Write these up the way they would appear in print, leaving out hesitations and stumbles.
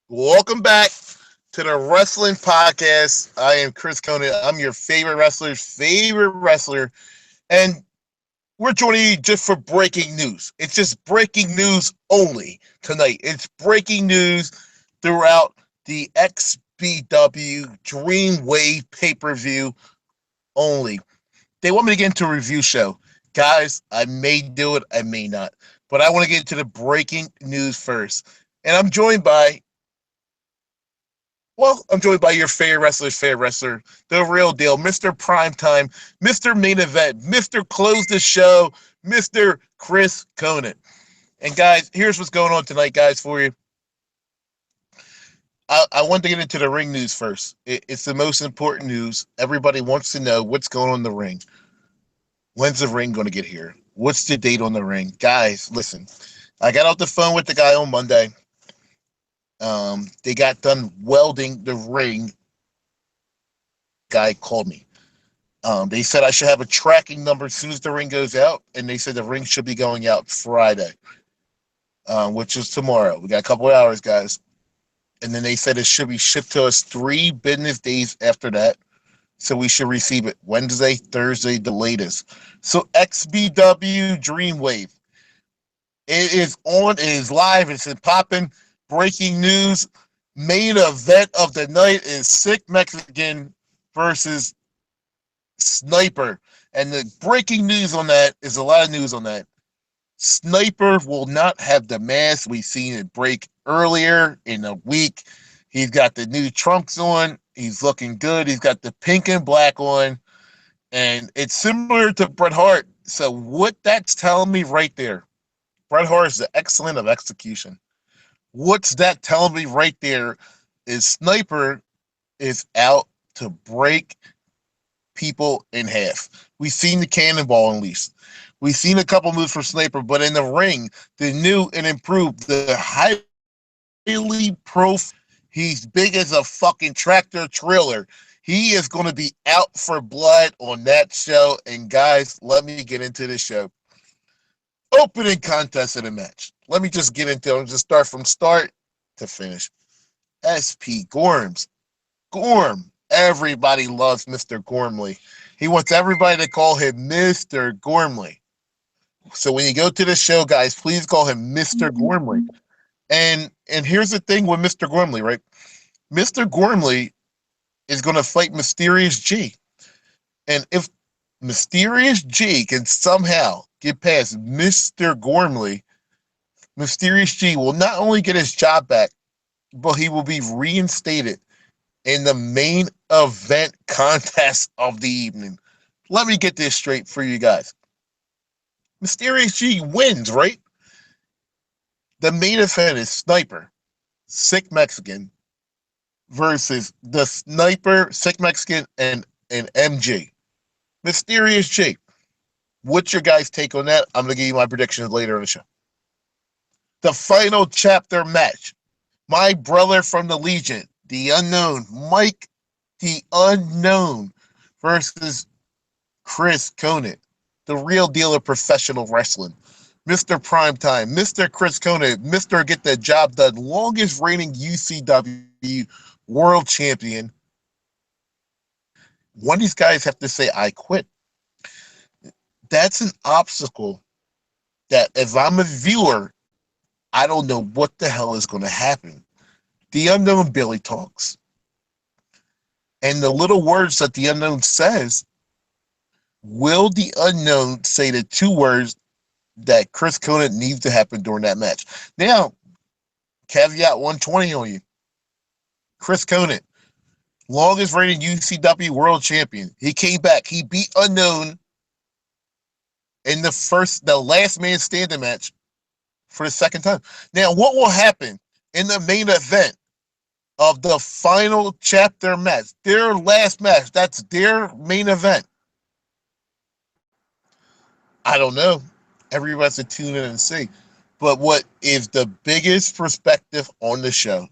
Welcome back to the Wrestling Podcast. I am Chris Conant. I'm your favorite wrestler's favorite wrestler. And we're joining you just for breaking news. It's just breaking news only tonight. It's breaking news throughout the XBW Dreamwave pay-per-view only. They want me to get into a review show. Guys, I may do it, I may not. But I want to get into the breaking news first. And I'm joined by your favorite wrestler, the real deal, Mr. Primetime, Mr. Main Event, Mr. Close the Show, Mr. Chris Conant. And guys, here's what's going on tonight, guys, for you. I want to get into the ring news first. It's the most important news. Everybody wants to know what's going on in the ring. When's the ring going to get here? What's the date on the ring? Guys, listen. I got off the phone with the guy on Monday. They got done welding the ring. Guy called me. They said I should have a tracking number as soon as the ring goes out, and they said the ring should be going out Friday, which is tomorrow. We got a couple of hours, guys. And then they said it should be shipped to us 3 business days after that. So we should receive it Wednesday, Thursday, the latest. So XBW Dreamwave. It is on, it is live, it's in popping. Breaking news. Main event of the night is Sick Mexican versus Sniper. And the breaking news on that is a lot of news on that. Sniper will not have the mask. We've seen it break earlier in the week. He's got the new trunks on. He's looking good. He's got the pink and black on. And it's similar to Bret Hart. So what that's telling me right there, Bret Hart is the excellent of execution. What's that telling me right there is Sniper is out to break people in half. We've seen the cannonball unleashed. We've seen a couple moves from Sniper, but in the ring, the new and improved, the highly he's big as a fucking tractor trailer. He is going to be out for blood on that show. And guys, let me get into the show. Opening contest of the match. Let me just get into it. Just start from start to finish. SP Gorms. Gorm. Everybody loves Mr. Gormley. He wants everybody to call him Mr. Gormley. So when you go to the show, guys, please call him Mr. Gormley. And here's the thing with Mr. Gormley, right? Mr. Gormley is going to fight Mysterious G. And if Mysterious G can somehow get past Mr. Gormley, Mysterious G will not only get his job back, but he will be reinstated in the main event contest of the evening. Let me get this straight for you guys. Mysterious G wins, right? The main event is Sniper, Sick Mexican, versus the Sniper, Sick Mexican, and MG. Mysterious G. What's your guys' take on that? I'm going to give you my predictions later in the show. The final chapter match. My brother from the Legion, the Unknown, Mike the Unknown, versus Chris Conant, the real deal of professional wrestling. Mr. Primetime, Mr. Chris Conant, Mr. Get the Job Done, longest reigning UCW world champion. One of these guys have to say, I quit. That's an obstacle that if I'm a viewer, I don't know what the hell is going to happen. The Unknown Billy talks. And the little words that the Unknown says, will the Unknown say the 2 words that Chris Conant needs to happen during that match? Now, caveat 120 on you. Chris Conant, longest reigning UCW world champion. He came back. He beat Unknown in the last man standing match for the second time. Now, what will happen in the main event of the final chapter match? Their last match. That's their main event. I don't know. Everybody has to tune in and see. But what is the biggest perspective on the show,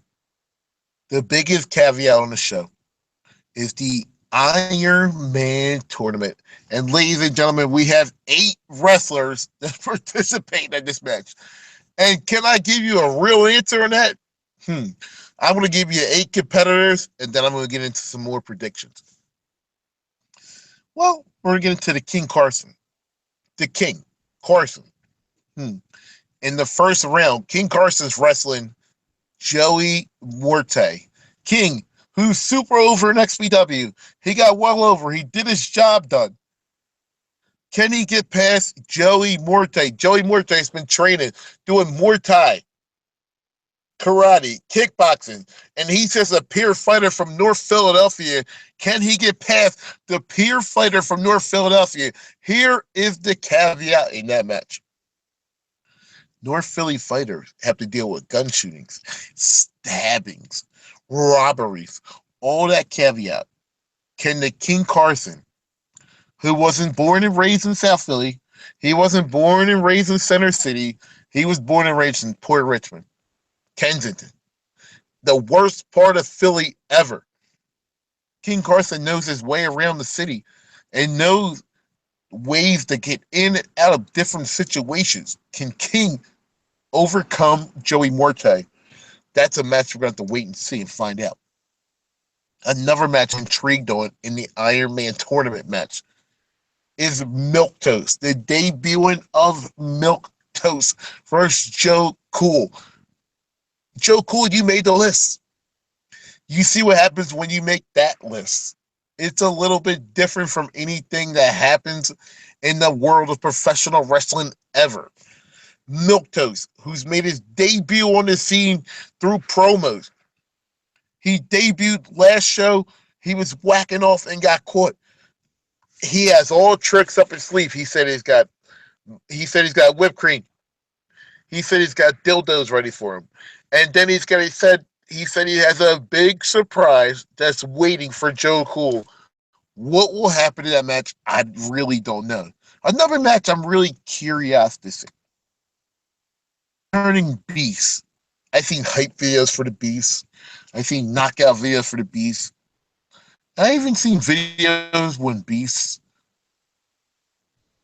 the biggest caveat on the show, is the Iron Man tournament. And ladies and gentlemen, we have 8 wrestlers that participate in this match. And can I give you a real answer on that? Hmm. I'm going to give you 8 competitors, and then I'm going to get into some more predictions. Well, we're going to get into the King Carson. The King Carson. Hmm. In the first round, King Carson's wrestling Joey Morte. King, who's super over in XBW. He got well over. He did his job done. Can he get past Joey Morte? Joey Morte has been training, doing Muay Thai, karate, kickboxing, and he's just a peer fighter from North Philadelphia. Can he get past the peer fighter from North Philadelphia? Here is the caveat in that match. North Philly fighters have to deal with gun shootings, stabbings, robberies, all that caveat. Can the King Carson, who wasn't born and raised in South Philly, he wasn't born and raised in Center City, he was born and raised in Port Richmond, Kensington, the worst part of Philly ever. King Carson knows his way around the city and knows ways to get in and out of different situations. Can King overcome Joey Morte? That's a match we're going to have to wait and see and find out. Another match I'm intrigued on in the Iron Man tournament match is Milk Toast, the debuting of Milk Toast versus Joe Cool. Joe Cool, you made the list. You see what happens when you make that list. It's a little bit different from anything that happens in the world of professional wrestling ever. Milquetoast, who's made his debut on the scene through promos. He debuted last show. He was whacking off and got caught. He has all tricks up his sleeve. He said he's got whipped cream. He said he's got dildos ready for him. And then he said he has a big surprise that's waiting for Joe Cool. What will happen in that match? I really don't know. Another match I'm really curious to see. Turning Beast. I've seen hype videos for the Beast. I've seen knockout videos for the Beast. I even seen videos when Beast,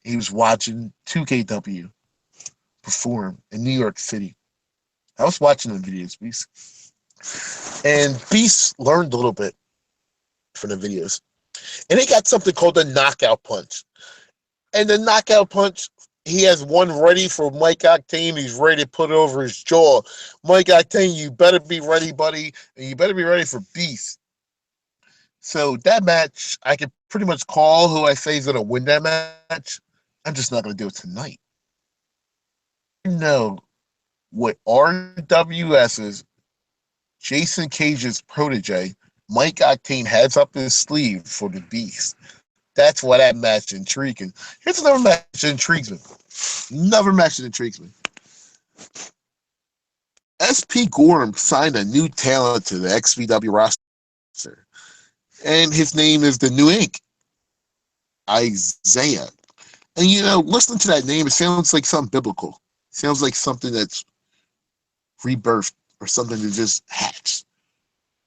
he was watching 2KW perform in New York City. I was watching the videos, Beast. And Beast learned a little bit from the videos. And he got something called the knockout punch. And the knockout punch, he has one ready for Mike Octane. He's ready to put it over his jaw. Mike Octane, you better be ready, buddy. And you better be ready for Beast. So that match, I can pretty much call who I say is going to win that match. I'm just not going to do it tonight. I know what RWS's Jason Cage's protege, Mike Octane, has up his sleeve for the Beast. That's why that match intriguing. Here's another match that intrigues me. Another match that intrigues me. SP Gorham signed a new talent to the XBW roster. And his name is the New Ink, Isaiah. And listening to that name, it sounds like something biblical. It sounds like something that's rebirthed or something that just hatched.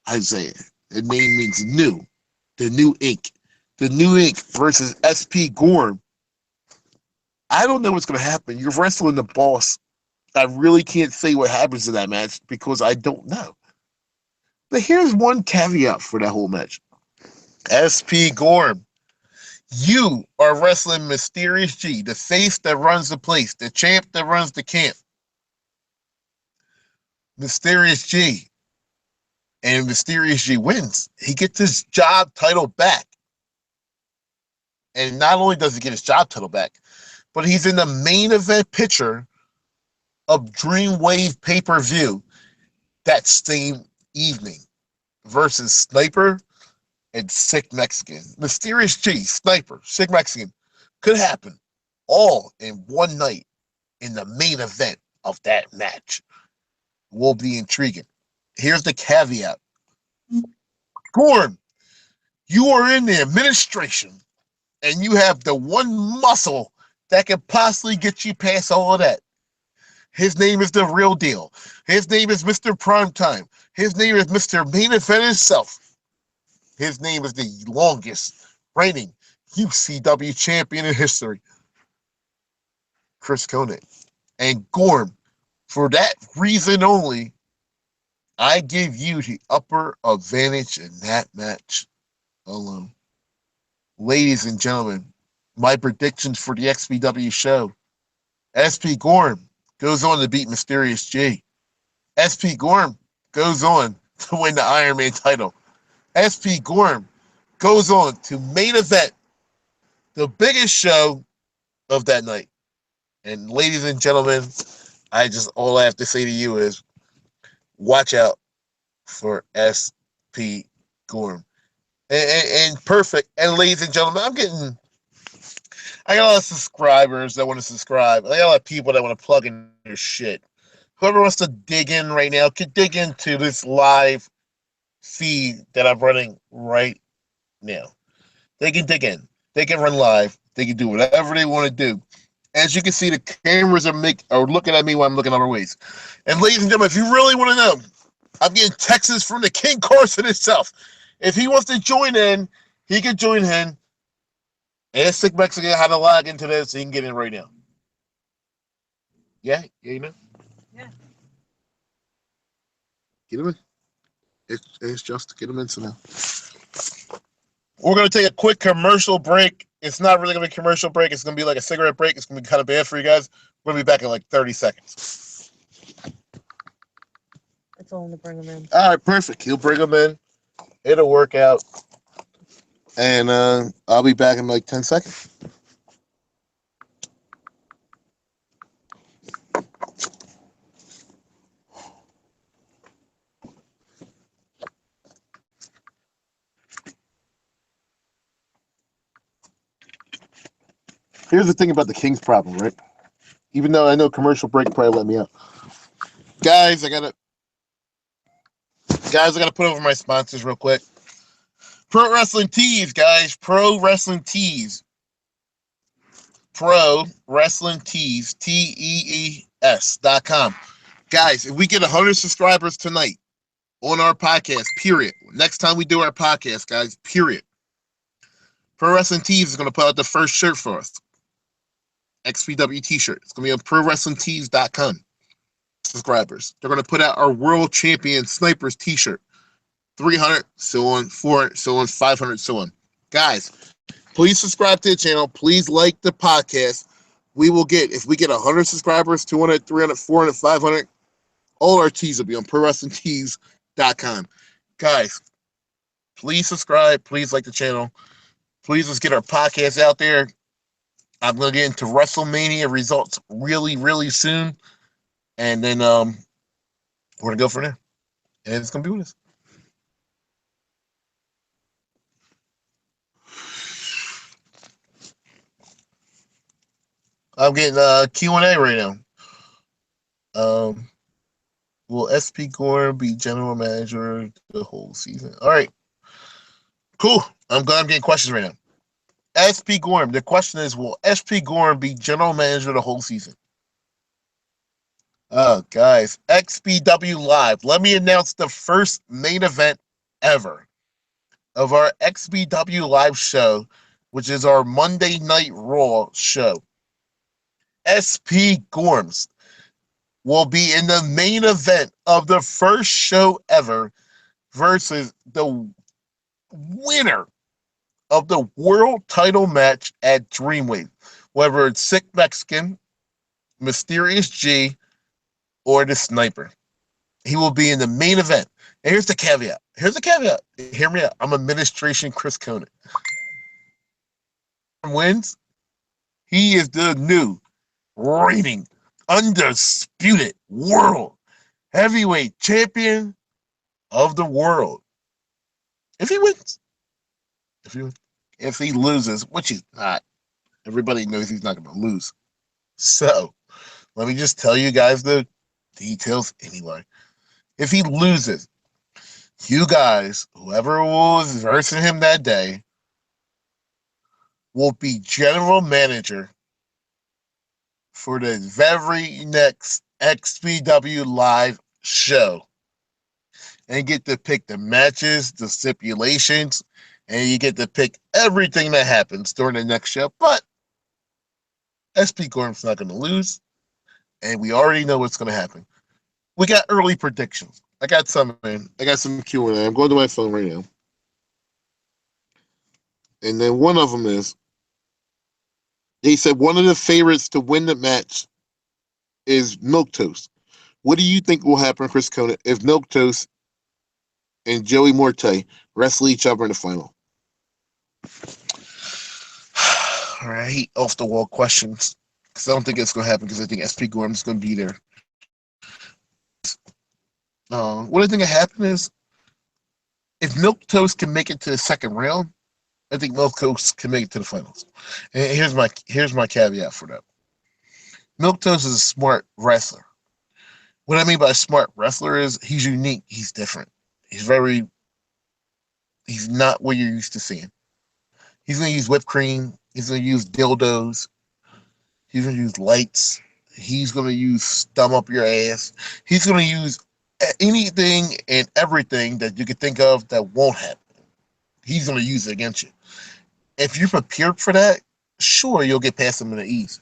Isaiah. The name means new. The New Ink. The New Ink versus SP Gorham. I don't know what's going to happen. You're wrestling the boss. I really can't say what happens in that match because I don't know. But here's one caveat for that whole match. SP Gorham, you are wrestling Mysterious G, the face that runs the place, the champ that runs the camp. Mysterious G. And Mysterious G wins. He gets his job title back. And not only does he get his job title back, but he's in the main event picture of Dreamwave pay-per-view that same evening versus Sniper and Sick Mexican. Mysterious G, Sniper, Sick Mexican could happen all in one night in the main event of that match. Will be intriguing. Here's the caveat. Gorham, you are in the administration and you have the one muscle that can possibly get you past all of that. His name is the real deal. His name is Mr. Primetime. His name is Mr. Main Event himself. His name is the longest reigning UCW champion in history, Chris Conant. And Gorham, for that reason only, I give you the upper advantage in that match alone. Ladies and gentlemen, my predictions for the XBW show. SP Gorm goes on to beat Mysterious G. SP Gorm goes on to win the Iron Man title. SP Gorm goes on to main event the biggest show of that night. And ladies and gentlemen, all I have to say to you is watch out for SP Gorm. And perfect. And ladies and gentlemen, I got a lot of subscribers that want to subscribe. I got a lot of people that want to plug in their shit. Whoever wants to dig in right now can dig into this live feed that I'm running right now. They can dig in. They can run live. They can do whatever they want to do. As you can see, the cameras are looking at me while I'm looking other ways. And ladies and gentlemen, if you really want to know, I'm getting texts from the King Carson himself. If he wants to join in, he can join in. Ask Sick Mexican how to log into this so he can get in right now. Yeah, you know? Yeah. Get him in. It's just to get him in so now. We're going to take a quick commercial break. It's not really going to be a commercial break. It's going to be like a cigarette break. It's going to be kind of bad for you guys. We're going to be back in like 30 seconds. I told him to bring him in. All right, perfect. He'll bring him in. It'll work out. And I'll be back in like 10 seconds. Here's the thing about the King's problem, right? Even though I know commercial break probably let me out. Guys, I gotta put over my sponsors real quick. Pro Wrestling Tees, guys. Pro Wrestling Tees. Pro Wrestling Tees. TEES.com. Guys, if we get 100 subscribers tonight on our podcast, period. Next time we do our podcast, guys, period. Pro Wrestling Tees is going to put out the first shirt for us. XBW t-shirt. It's going to be on ProWrestlingTees.com. Subscribers. They're going to put out our World Champion Snipers t-shirt. 300, so on, 400, so on, 500, so on. Guys, please subscribe to the channel. Please like the podcast. If we get 100 subscribers, 200, 300, 400, 500, all our tees will be on ProWrestlingTees.com. Guys, please subscribe. Please like the channel. Please let's get our podcast out there. I'm going to get into WrestleMania results really, really soon. And then we're going to go from there. And it's going to be with us. I'm getting Q&A right now. Will SP Gore be general manager the whole season? All right. Cool. I'm glad I'm getting questions right now. SP Gorm, the question is, will SP Gorm be general manager the whole season? Oh, guys, XBW Live. Let me announce the first main event ever of our XBW Live show, which is our Monday Night Raw show. SP Gorms will be in the main event of the first show ever versus the winner of the world title match at Dreamwave, whether it's Sick Mexican, Mysterious G, or the Sniper. He will be in the main event. And here's the caveat. Hear me out. I'm administration Chris Conant. Wins. He is the new reigning, undisputed world heavyweight champion of the world. If he wins. If he loses, which he's not, everybody knows he's not going to lose. So, let me just tell you guys the details anyway. If he loses, you guys, whoever was versing him that day, will be general manager for the very next XBW Live show. And get to pick the matches, the stipulations, and you get to pick everything that happens during the next show. But SP Gorm's not going to lose, and we already know what's going to happen. We got early predictions. I got some in. I got some Q&A. I'm going to my phone right now. And then one of them is, he said one of the favorites to win the match is Milk Toast. What do you think will happen, Chris Conant, if Milk Toast and Joey Morte wrestle each other in the final? All right, off the wall questions. Because I don't think it's going to happen because I think SP Gorham's going to be there. What I think will happen is if Milk Toast can make it to the second round, I think Milk Toast can make it to the finals. And here's my caveat for that. Milk Toast is a smart wrestler. What I mean by smart wrestler is he's unique. He's different. He's not what you're used to seeing. He's going to use whipped cream. He's going to use dildos. He's going to use lights. He's going to use thumb up your ass. He's going to use anything and everything that you could think of that won't happen. He's going to use it against you. If you're prepared for that, sure, you'll get past him in the ease.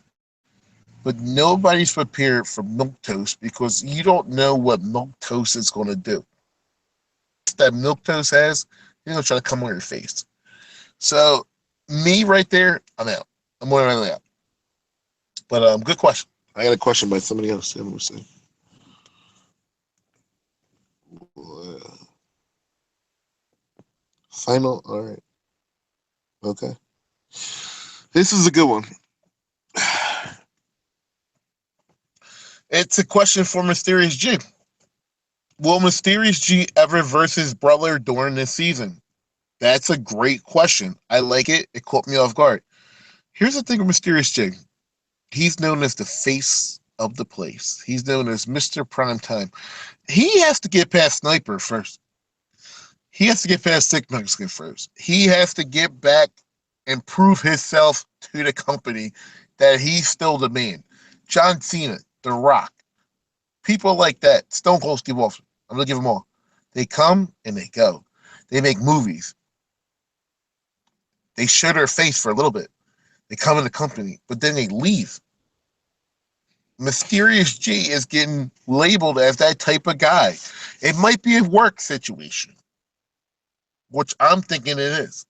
But nobody's prepared for Milk Toast because you don't know what Milk Toast is going to do. That Milk Toast has, he's going to try to come on your face. So, me right there, I'm out. I'm more than out. But good question. I got a question by somebody else. I'm going to say. Final? All right. Okay. This is a good one. It's a question for Mysterious G. Will Mysterious G ever versus Butler during this season? That's a great question. I like it. It caught me off guard. Here's the thing with Mysterious G. He's known as the face of the place. He's known as Mr. Primetime. He has to get past Sniper first. He has to get past Sick Mexican first. He has to get back and prove himself to the company that he's still the man. John Cena, The Rock, people like that, Stone Cold Steve Austin, I'm going to give them all. They come and they go. They make movies. They show their face for a little bit. They come in the company, but then they leave. Mysterious G is getting labeled as that type of guy. It might be a work situation, which I'm thinking it is.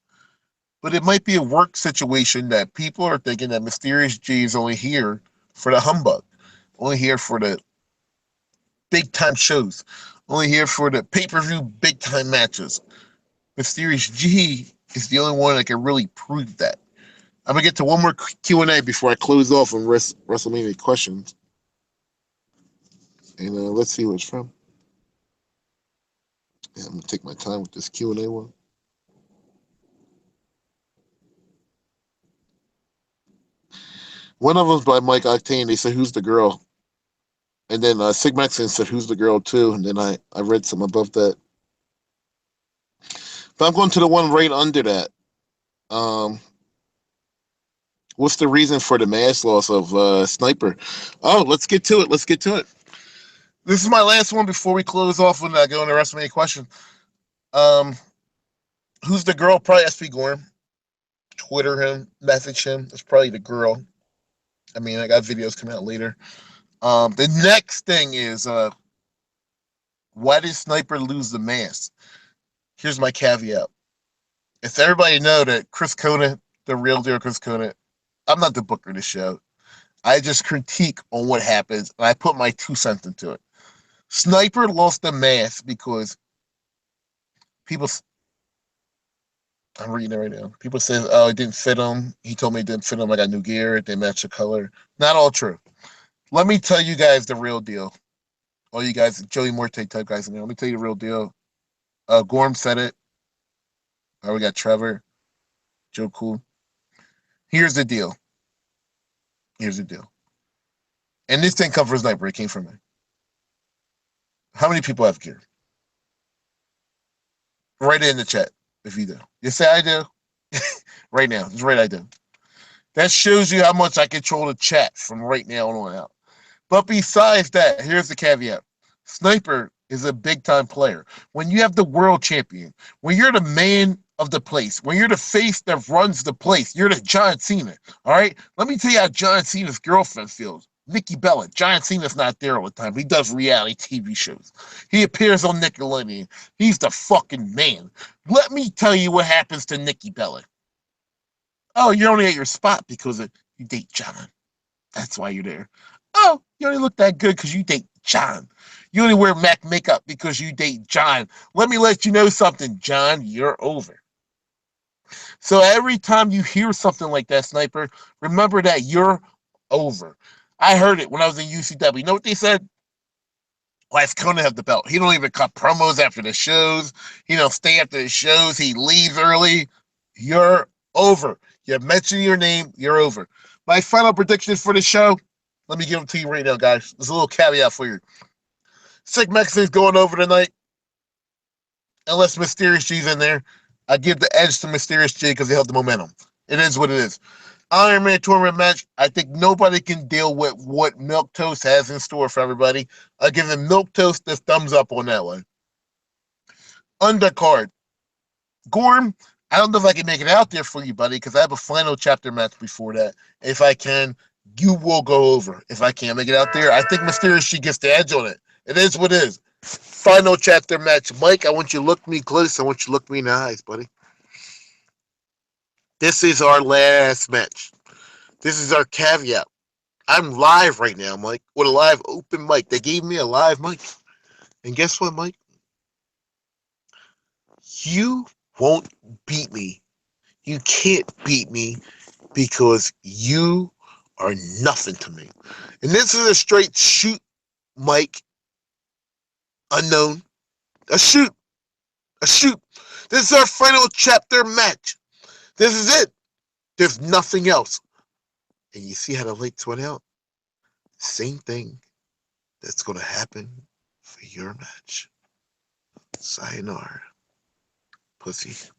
But it might be a work situation that people are thinking that Mysterious G is only here for the humbug, only here for the big-time shows, only here for the pay-per-view big-time matches. Mysterious G is the only one that can really prove that. I'm going to get to one more Q&A before I close off on WrestleMania questions. And let's see who it's from. Yeah, I'm going to take my time with this Q&A one. One of them's by Mike Octane. They said, who's the girl? And then Sig Mexican said, who's the girl too? And then I read some above that. But I'm going to the one right under that. What's the reason for the mass loss of Sniper? Oh, let's get to it. This is my last one before we close off when I go into the rest of my question. Who's the girl? Probably SP Gorham. Twitter him, message him. It's probably the girl. I mean, I got videos coming out later. The next thing is, why did Sniper lose the mask? Here's my caveat. If everybody know that Chris Conant, the real deal Chris Conant, I'm not the booker of the show. I just critique on what happens, and I put my 2 cents into it. Sniper lost the mask because people... I'm reading it right now. People say, oh, it didn't fit him. He told me it didn't fit him. I got new gear. It didn't match the color. Not all true. Let me tell you guys the real deal. All you guys, Joey Morte type guys in there. Let me tell you the real deal. Gorm said it. We got Trevor. Joe Cool. Here's the deal. And this didn't come from Sniper. It came from me. How many people have gear? Write it in the chat if you do. You say I do. Right now. Just right I do. That shows you how much I control the chat from right now on out. But besides that, here's the caveat. Sniper is a big-time player. When you have the world champion, when you're the man of the place, when you're the face that runs the place, you're the John Cena, all right? Let me tell you how John Cena's girlfriend feels. Nikki Bella. John Cena's not there all the time. He does reality TV shows. He appears on Nickelodeon. He's the fucking man. Let me tell you what happens to Nikki Bella. Oh, you're only at your spot because you date John. That's why you're there. Oh, you only look that good because you date John. You only wear MAC makeup because you date John. Let me let you know something, John. You're over. So every time you hear something like that, Sniper, remember that you're over. I heard it when I was in UCW. You know what they said? Why is Conan have the belt? He don't even cut promos after the shows. He don't stay after the shows. He leaves early. You're over. You mention your name. You're over. My final prediction for the show. Let me give them to you right now, guys. There's a little caveat for you. Sick Mexican's going over tonight. Unless Mysterious G's in there. I give the edge to Mysterious G because he held the momentum. It is what it is. Iron Man tournament match. I think nobody can deal with what Milk Toast has in store for everybody. I give them Milk Toast the thumbs up on that one. Undercard. Gorm, I don't know if I can make it out there for you, buddy, because I have a final chapter match before that. If I can, you will go over. If I can't make it out there, I think Mysterious She gets the edge on it. It is what it is. Final chapter match. Mike, I want you to look me close. I want you to look me in the eyes, buddy. This is our last match. This is our caveat. I'm live right now, Mike, with a live open mic. They gave me a live mic. And guess what, Mike? You won't beat me. You can't beat me because you are nothing to me. And this is a straight shoot, Mike. Unknown. A shoot. A shoot. This is our final chapter match. This is it. There's nothing else. And you see how the lights went out? Same thing that's going to happen for your match. Sayonara. Pussy.